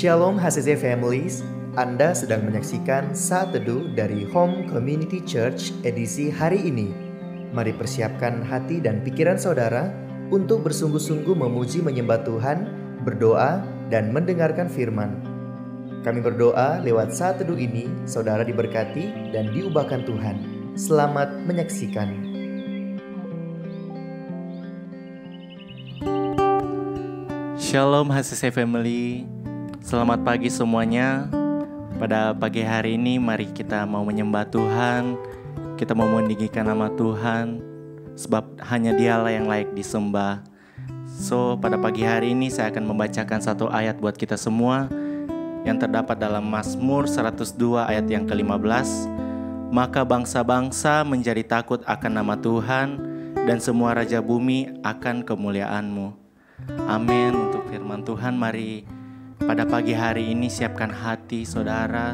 Shalom HCC Families, Anda sedang menyaksikan Saat Teduh dari Home Community Church edisi hari ini. Mari persiapkan hati dan pikiran saudara untuk bersungguh-sungguh memuji menyembah Tuhan, berdoa, dan mendengarkan firman. Kami berdoa lewat Saat Teduh ini, saudara diberkati dan diubahkan Tuhan. Selamat menyaksikan. Shalom HCC Family, selamat pagi semuanya. Pada pagi hari ini mari kita mau menyembah Tuhan. Kita mau meninggikan nama Tuhan, sebab hanya Dialah yang layak disembah. So pada pagi hari ini saya akan membacakan satu ayat buat kita semua yang terdapat dalam Mazmur 102 ayat yang ke-15. Maka bangsa-bangsa menjadi takut akan nama Tuhan, dan semua raja bumi akan kemuliaan-Mu. Amin. Untuk firman Tuhan, mari pada pagi hari ini siapkan hati saudara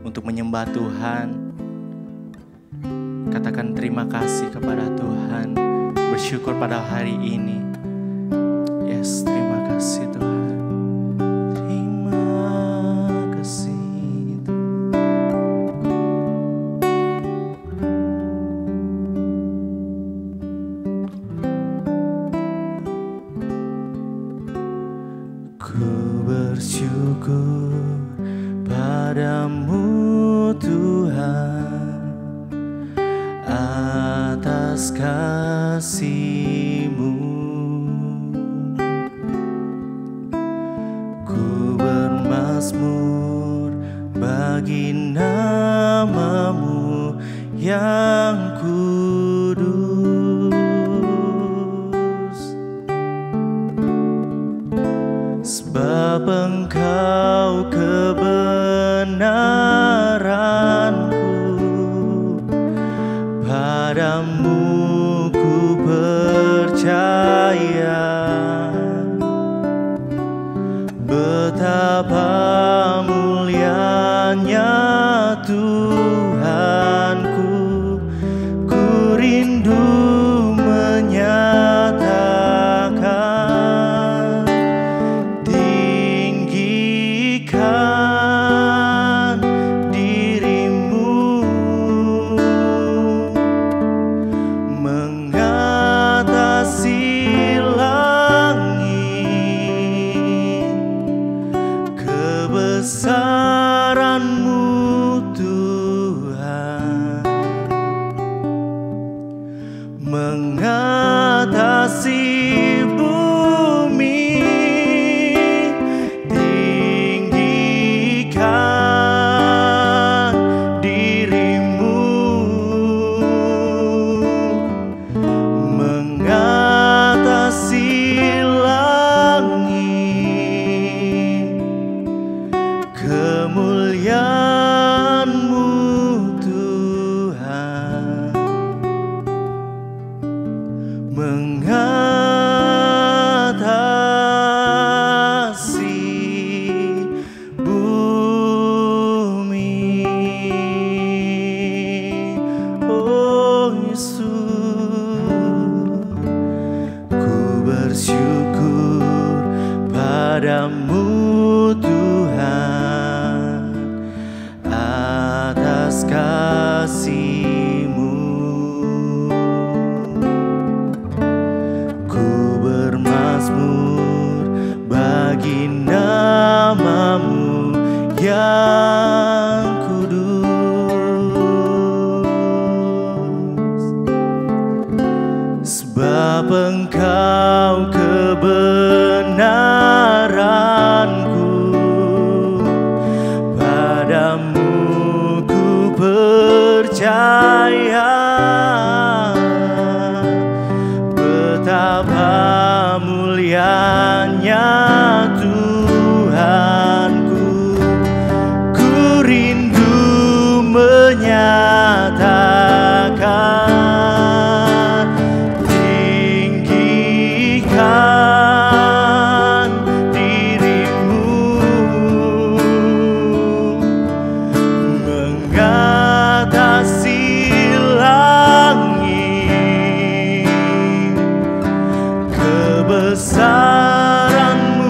untuk menyembah Tuhan. Katakan terima kasih kepada Tuhan, bersyukur pada hari ini. Yes, terima kasih Tuhan. Terima kasih bersyukur padamu Tuhan atas kasih-Mu. Ku bermazmur bagi nama-Mu yang sebab Engkau kebenaranku, padamu ku percaya. Betapa mulianya Tuhanku, ku rindu menyatakan dirimu, mengatasi langit, kebesaran-Mu Tuhan, mengatasi bumi, tinggikan dirimu, mengatasi langit, kemuliaan-Mu Tuhan, mengatasi bumi. Oh Yesus, ku bersyukur padamu Tuhan atas kasih-Mu. Ku bermazmur bagi nama-Mu yang kudus, sebab Engkau kebenaranku, padamu ku percaya. Betapa mulianya Tuhanku, ku rindu menyatakan tinggikan dirimu, mengatasi langit, kebesaran-Mu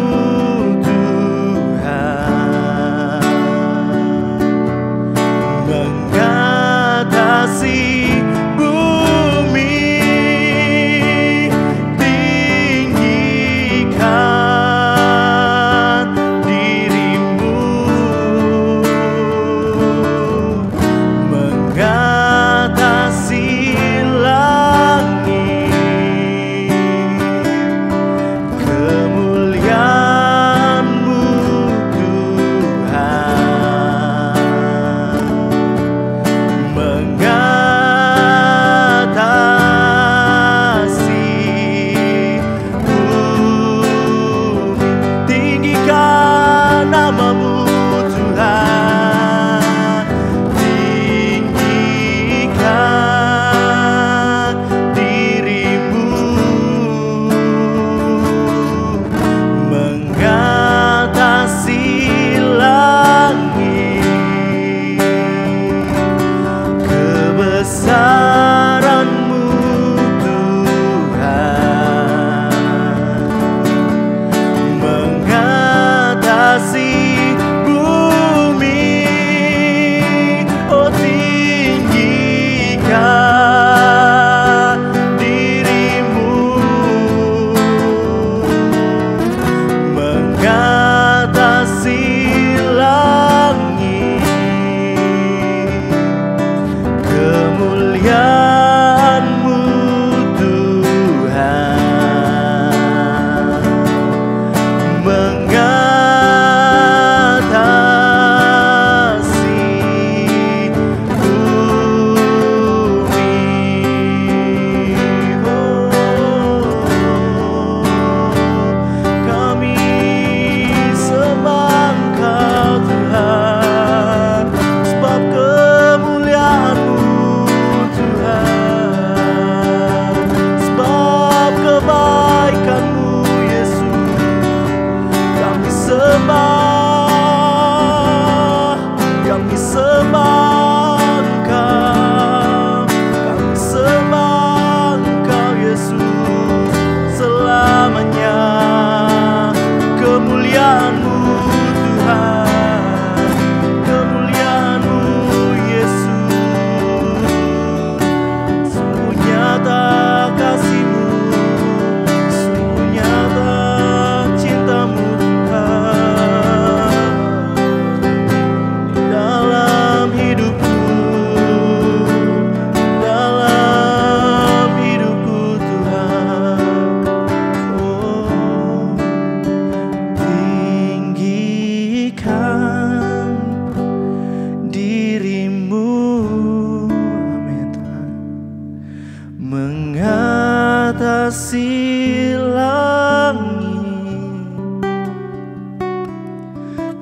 mengatasi langit,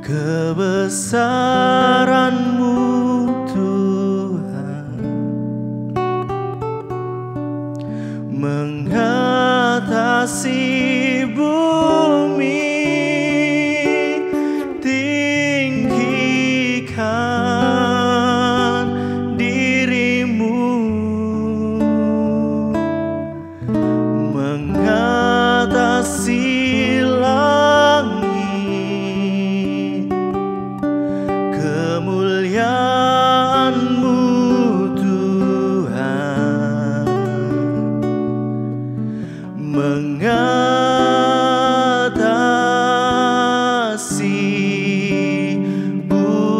kebesaran-Mu Tuhan mengatasi bumi, tinggikan diri-Mu, mengatasi langit, kemuliaan-Mu Tuhan mengatasi bumi.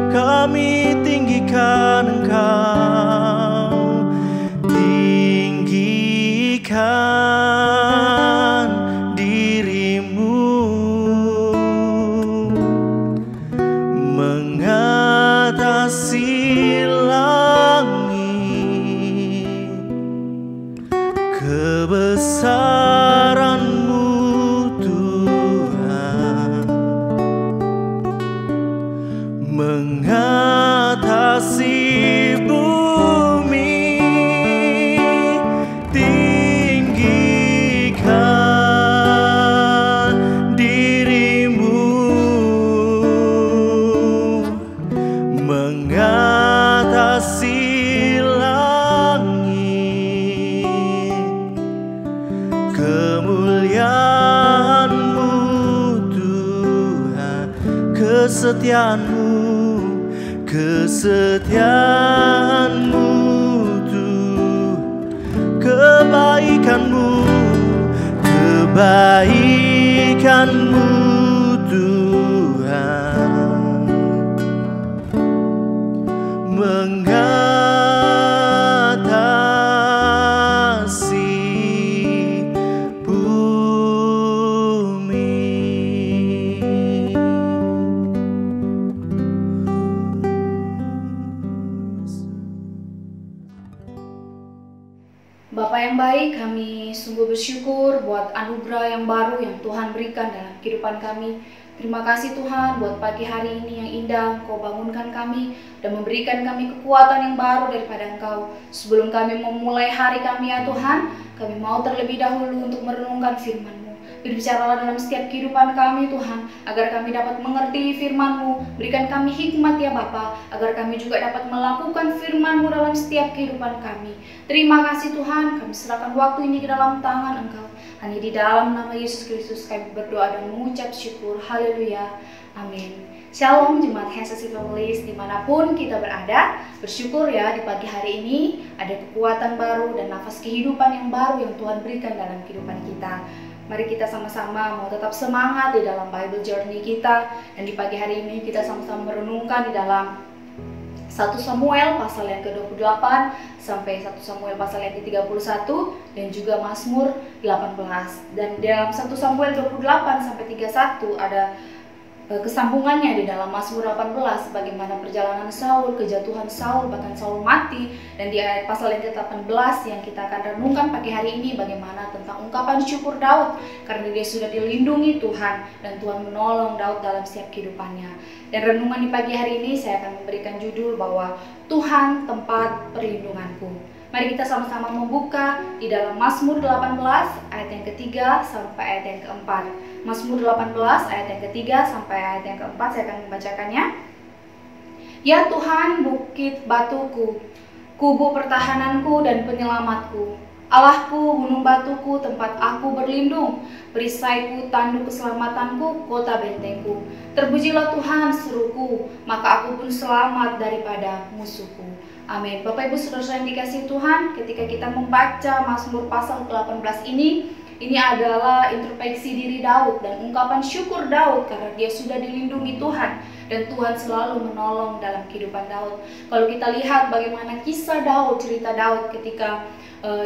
Kami tinggikan Engkau, tinggikan diri-Mu, mengatasi langit, kebesaran-Mu Tuhan mengatasi bumi, tinggikan diri-Mu, mengatasi langit, kemuliaan-Mu Tuhan, kesetiaan-Mu, kesetiaan-Mu Tuhan, kebaikan-Mu, kebaikan-Mu Tuhan mengatasi bumi. Bapa yang baik, kami sungguh bersyukur buat anugerah yang baru yang Tuhan berikan dalam kehidupan kami. Terima kasih Tuhan buat pagi hari ini yang indah Engkau bangunkan kami dan memberikan kami kekuatan yang baru daripada Engkau. Sebelum kami memulai hari kami ya Tuhan, kami mau terlebih dahulu untuk merenungkan firman-Mu. Berbicaralah dalam setiap kehidupan kami Tuhan, agar kami dapat mengerti firman-Mu. Berikan kami hikmat ya Bapa, agar kami juga dapat melakukan firman-Mu dalam setiap kehidupan kami. Terima kasih Tuhan, kami serahkan waktu ini ke dalam tangan Engkau. Hanya di dalam nama Yesus Kristus kami berdoa dan mengucap syukur. Haleluya. Amin. Shalom Jemaat HSC Families dimanapun kita berada. Bersyukur ya di pagi hari ini ada kekuatan baru dan nafas kehidupan yang baru yang Tuhan berikan dalam kehidupan kita. Mari kita sama-sama mau tetap semangat di dalam Bible Journey kita. Dan di pagi hari ini kita sama-sama merenungkan di dalam 1 Samuel pasal yang ke-28 sampai 1 Samuel pasal yang ke-31 dan juga Mazmur 18. Dan dalam 1 Samuel 28 sampai 31 ada kesambungannya di dalam Mazmur 18, bagaimana perjalanan Saul, kejatuhan Saul, bahkan Saul mati. Dan di ayat pasal yang ke-18 yang kita akan renungkan pagi hari ini bagaimana tentang ungkapan syukur Daud karena dia sudah dilindungi Tuhan dan Tuhan menolong Daud dalam setiap kehidupannya. Dan renungan di pagi hari ini saya akan memberikan judul bahwa Tuhan tempat perlindunganku. Mari kita sama-sama membuka di dalam Mazmur 18 ayat yang ketiga sampai ayat yang keempat. Mazmur 18 ayat yang ketiga sampai ayat yang keempat saya akan membacakannya. Ya Tuhan, bukit batuku, kubu pertahananku dan penyelamatku, Allahku, gunung batuku, tempat aku berlindung, perisaiku, tanduk keselamatanku, kota bentengku. Terpujilah Tuhan seruku, maka aku pun selamat daripada musuhku. Amin. Bapak Ibu Saudara yang dikasihi Tuhan, ketika kita membaca Mazmur pasal ke-18 ini adalah introspeksi diri Daud dan ungkapan syukur Daud karena dia sudah dilindungi Tuhan dan Tuhan selalu menolong dalam kehidupan Daud. Kalau kita lihat bagaimana kisah Daud, cerita Daud ketika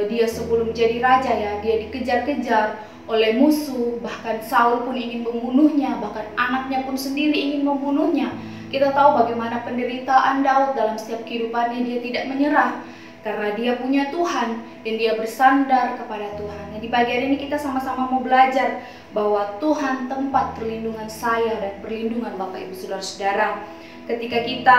dia sebelum menjadi raja ya, dia dikejar-kejar oleh musuh, bahkan Saul pun ingin membunuhnya, bahkan anaknya pun sendiri ingin membunuhnya. Kita tahu bagaimana penderitaan Daud dalam setiap kehidupannya, dia tidak menyerah. karena dia punya Tuhan dan dia bersandar kepada Tuhan. Dan di pagi hari ini kita sama-sama mau belajar bahwa Tuhan tempat perlindungan saya dan perlindungan Bapak Ibu Saudara-saudara. Ketika kita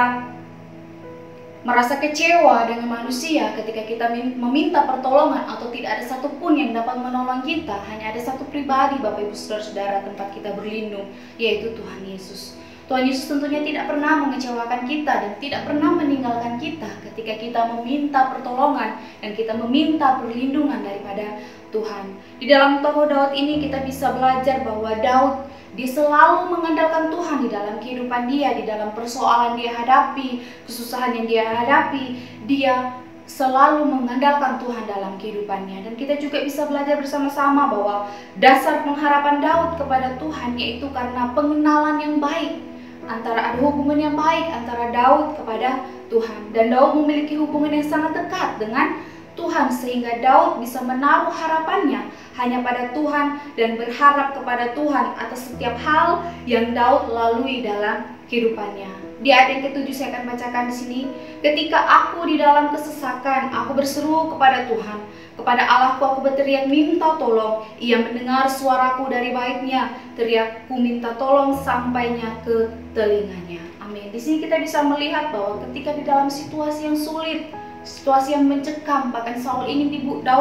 merasa kecewa dengan manusia, ketika kita meminta pertolongan atau tidak ada satupun yang dapat menolong kita, hanya ada satu pribadi Bapak Ibu Saudara-saudara tempat kita berlindung, yaitu Tuhan Yesus. Tuhan Yesus tentunya tidak pernah mengecewakan kita dan tidak pernah meninggalkan kita ketika kita meminta pertolongan dan kita meminta perlindungan daripada Tuhan. Di dalam tokoh Daud ini kita bisa belajar bahwa Daud dia selalu mengandalkan Tuhan di dalam kehidupan dia, di dalam persoalan dia hadapi, kesusahan yang dia hadapi, dia selalu mengandalkan Tuhan dalam kehidupannya. Dan kita juga bisa belajar bersama-sama bahwa dasar pengharapan Daud kepada Tuhan yaitu karena pengenalan yang baik, ada hubungan yang baik antara Daud kepada Tuhan. Dan Daud memiliki hubungan yang sangat dekat dengan Tuhan sehingga Daud bisa menaruh harapannya hanya pada Tuhan dan berharap kepada Tuhan atas setiap hal yang Daud lalui dalam kehidupannya. Di ayat yang ke-7 saya akan bacakan di sini. Ketika aku di dalam kesesakan, aku berseru kepada Tuhan, kepada Allahku aku berteriak minta tolong. Ia mendengar suaraku dari baiknya, teriakku minta tolong sampainya ke telinganya. Amin. Di sini kita bisa melihat bahwa ketika di dalam situasi yang sulit, situasi yang mencekam, bahkan Daud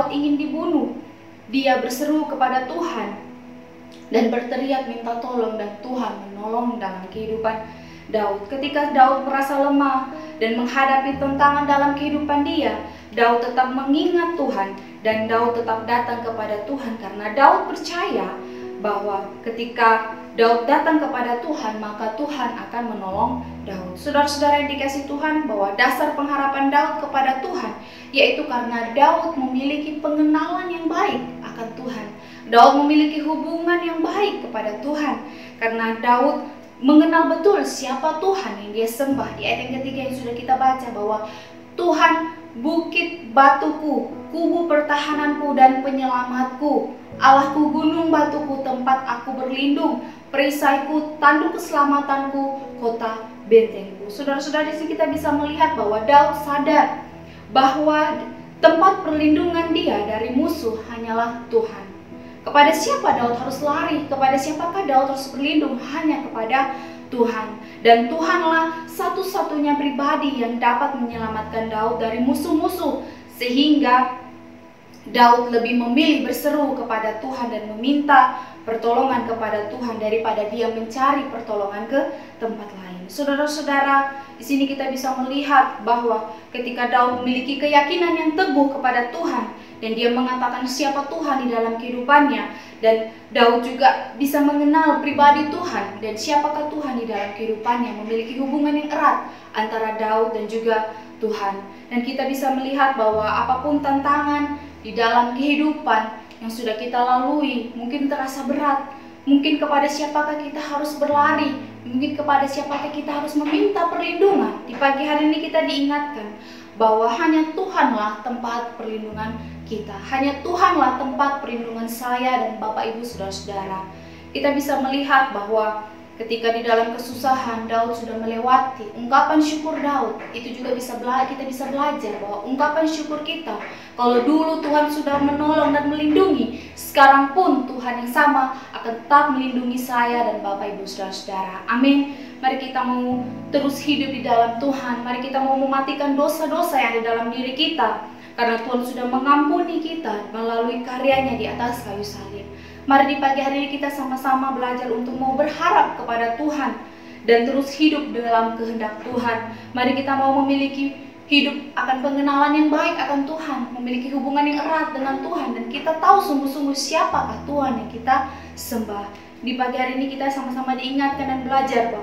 ingin dibunuh, dia berseru kepada Tuhan dan berteriak minta tolong, dan Tuhan menolong dalam kehidupan Daud. Ketika Daud merasa lemah dan menghadapi tantangan dalam kehidupan dia, Daud tetap mengingat Tuhan dan Daud tetap datang kepada Tuhan karena Daud percaya bahwa ketika Daud datang kepada Tuhan, maka Tuhan akan menolong Daud. Saudara-saudara yang dikasihi Tuhan, bahwa dasar pengharapan Daud kepada Tuhan yaitu karena Daud memiliki pengenalan yang baik akan Tuhan. Daud memiliki hubungan yang baik kepada Tuhan karena Daud mengenal betul siapa Tuhan yang dia sembah. Di ayat yang ketiga yang sudah kita baca bahwa Tuhan bukit batuku, kubu pertahananku dan penyelamatku, Allahku gunung batuku tempat aku berlindung, perisaiku, tanduk keselamatanku, kota bentengku. Saudara-saudara, di sini kita bisa melihat bahwa Daud sadar bahwa tempat perlindungan dia dari musuh hanyalah Tuhan. Kepada siapa Daud harus lari? Kepada siapakah Daud harus berlindung? Hanya kepada Tuhan. Dan Tuhanlah satu-satunya pribadi yang dapat menyelamatkan Daud dari musuh-musuh, sehingga Daud lebih memilih berseru kepada Tuhan dan meminta pertolongan kepada Tuhan daripada dia mencari pertolongan ke tempat lain. Saudara-saudara, di sini kita bisa melihat bahwa ketika Daud memiliki keyakinan yang teguh kepada Tuhan dan dia mengatakan siapa Tuhan di dalam kehidupannya, dan Daud juga bisa mengenal pribadi Tuhan dan siapakah Tuhan di dalam kehidupannya, memiliki hubungan yang erat antara Daud dan juga Tuhan. Dan kita bisa melihat bahwa apapun tantangan di dalam kehidupan yang sudah kita lalui, mungkin terasa berat, mungkin kepada siapakah kita harus berlari, mungkin kepada siapakah kita harus meminta perlindungan. Di pagi hari ini kita diingatkan bahwa hanya Tuhanlah tempat perlindungan kita, hanya Tuhanlah tempat perlindungan saya dan Bapak Ibu Saudara-saudara. Kita bisa melihat bahwa ketika di dalam kesusahan Daud sudah melewati, ungkapan syukur Daud itu juga kita bisa belajar bahwa ungkapan syukur kita, kalau dulu Tuhan sudah menolong dan melindungi, sekarang pun Tuhan yang sama akan tetap melindungi saya dan Bapak Ibu Saudara-saudara. Amin. Mari kita mau terus hidup di dalam Tuhan. Mari kita mau mematikan dosa-dosa yang ada di dalam diri kita, karena Tuhan sudah mengampuni kita melalui karyanya di atas kayu salib. Mari di pagi hari ini kita sama-sama belajar untuk mau berharap kepada Tuhan dan terus hidup dalam kehendak Tuhan. Mari kita mau memiliki hidup akan pengenalan yang baik akan Tuhan, memiliki hubungan yang erat dengan Tuhan, dan kita tahu sungguh-sungguh siapakah Tuhan yang kita sembah. Di pagi hari ini kita sama-sama diingatkan dan belajar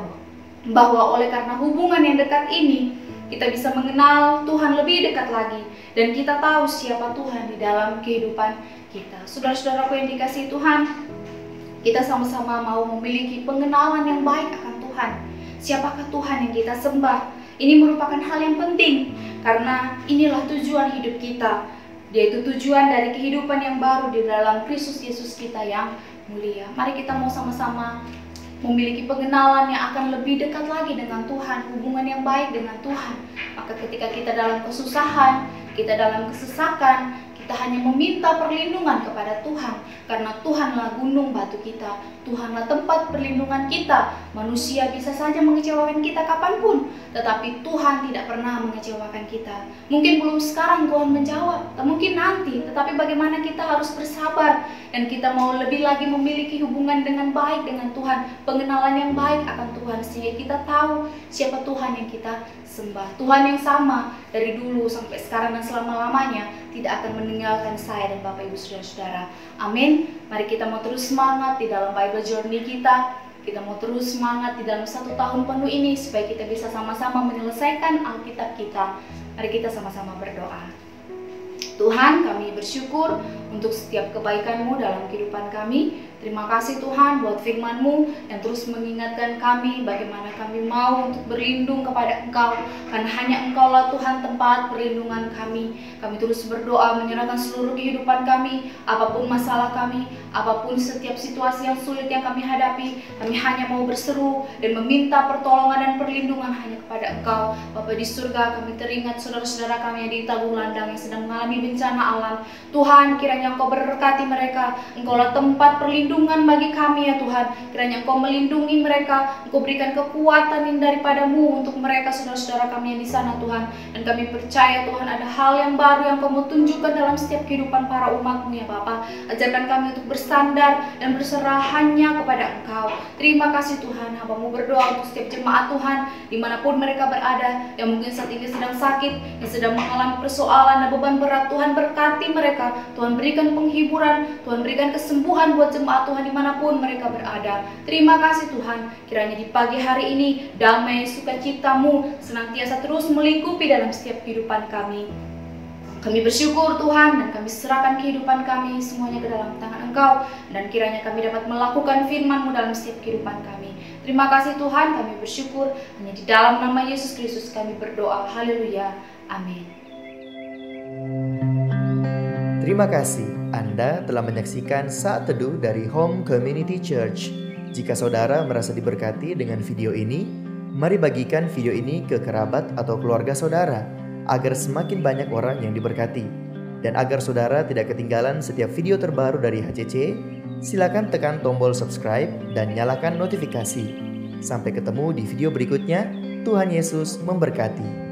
bahwa oleh karena hubungan yang dekat ini, kita bisa mengenal Tuhan lebih dekat lagi, dan kita tahu siapa Tuhan di dalam kehidupan kita. Saudara-saudaraku yang dikasihi Tuhan, kita sama-sama mau memiliki pengenalan yang baik akan Tuhan. Siapakah Tuhan yang kita sembah? Ini merupakan hal yang penting, karena inilah tujuan hidup kita, yaitu tujuan dari kehidupan yang baru di dalam Kristus Yesus kita yang mulia. Mari kita mau sama-sama memiliki pengenalan yang akan lebih dekat lagi dengan Tuhan, hubungan yang baik dengan Tuhan. Maka ketika kita dalam kesusahan, kita dalam kesesakan, kita hanya meminta perlindungan kepada Tuhan, karena Tuhanlah gunung batu kita, Tuhanlah tempat perlindungan kita. Manusia bisa saja mengecewakan kita kapanpun, tetapi Tuhan tidak pernah mengecewakan kita. Mungkin belum sekarang Tuhan menjawab, atau mungkin nanti, tetapi bagaimana kita harus bersabar, dan kita mau lebih lagi memiliki hubungan dengan baik dengan Tuhan, pengenalan yang baik akan Tuhan, sehingga kita tahu siapa Tuhan yang kita sembah. Tuhan yang sama dari dulu sampai sekarang dan selama-lamanya tidak akan meninggalkan saya dan Bapak Ibu Saudara-saudara. Amin. Mari kita mau terus semangat di dalam Bible Journey kita. Kita mau terus semangat di dalam 1 tahun penuh ini supaya kita bisa sama-sama menyelesaikan Alkitab kita. Mari kita sama-sama berdoa. Tuhan, kami bersyukur untuk setiap kebaikan-Mu dalam kehidupan kami. Terima kasih Tuhan buat firman-Mu yang terus mengingatkan kami bagaimana kami mau untuk berlindung kepada Engkau, karena hanya Engkaulah Tuhan tempat perlindungan kami. Kami terus berdoa menyerahkan seluruh kehidupan kami, apapun masalah kami, apapun setiap situasi yang sulit yang kami hadapi, kami hanya mau berseru dan meminta pertolongan dan perlindungan hanya kepada Engkau. Bapa di surga, kami teringat saudara-saudara kami yang di Tagulandang yang sedang mengalami bencana alam. Tuhan, kiranya Engkau berkati mereka. Engkaulah tempat perlindungan bagi kami ya Tuhan. Kiranya Engkau melindungi mereka, Engkau berikan kekuatan yang daripada-Mu untuk mereka saudara-saudara kami yang di sana Tuhan. Dan kami percaya Tuhan ada hal yang baru yang Kau mau tunjukkan dalam setiap kehidupan para umat-Mu ya Bapa. Ajarkan kami untuk bersandar dan berserah hanya kepada Engkau. Terima kasih Tuhan. Hamba-Mu berdoa untuk setiap jemaat Tuhan dimanapun mereka berada, yang mungkin saat ini sedang sakit, yang sedang mengalami persoalan dan beban berat. Tuhan berkati mereka, Tuhan berikan penghiburan, Tuhan berikan kesembuhan buat jemaat Tuhan dimanapun mereka berada. Terima kasih Tuhan. Kiranya di pagi hari ini damai sukacita-Mu senantiasa terus melingkupi dalam setiap kehidupan kami. Kami bersyukur Tuhan, dan kami serahkan kehidupan kami semuanya ke dalam tangan Engkau, dan kiranya kami dapat melakukan firman-Mu dalam setiap kehidupan kami. Terima kasih Tuhan, kami bersyukur. Hanya di dalam nama Yesus Kristus kami berdoa. Haleluya. Amin. Terima kasih Anda telah menyaksikan Saat Teduh dari Home Community Church. Jika saudara merasa diberkati dengan video ini, mari bagikan video ini ke kerabat atau keluarga saudara, agar semakin banyak orang yang diberkati. Dan agar saudara tidak ketinggalan setiap video terbaru dari HCC, silakan tekan tombol subscribe dan nyalakan notifikasi. Sampai ketemu di video berikutnya. Tuhan Yesus memberkati.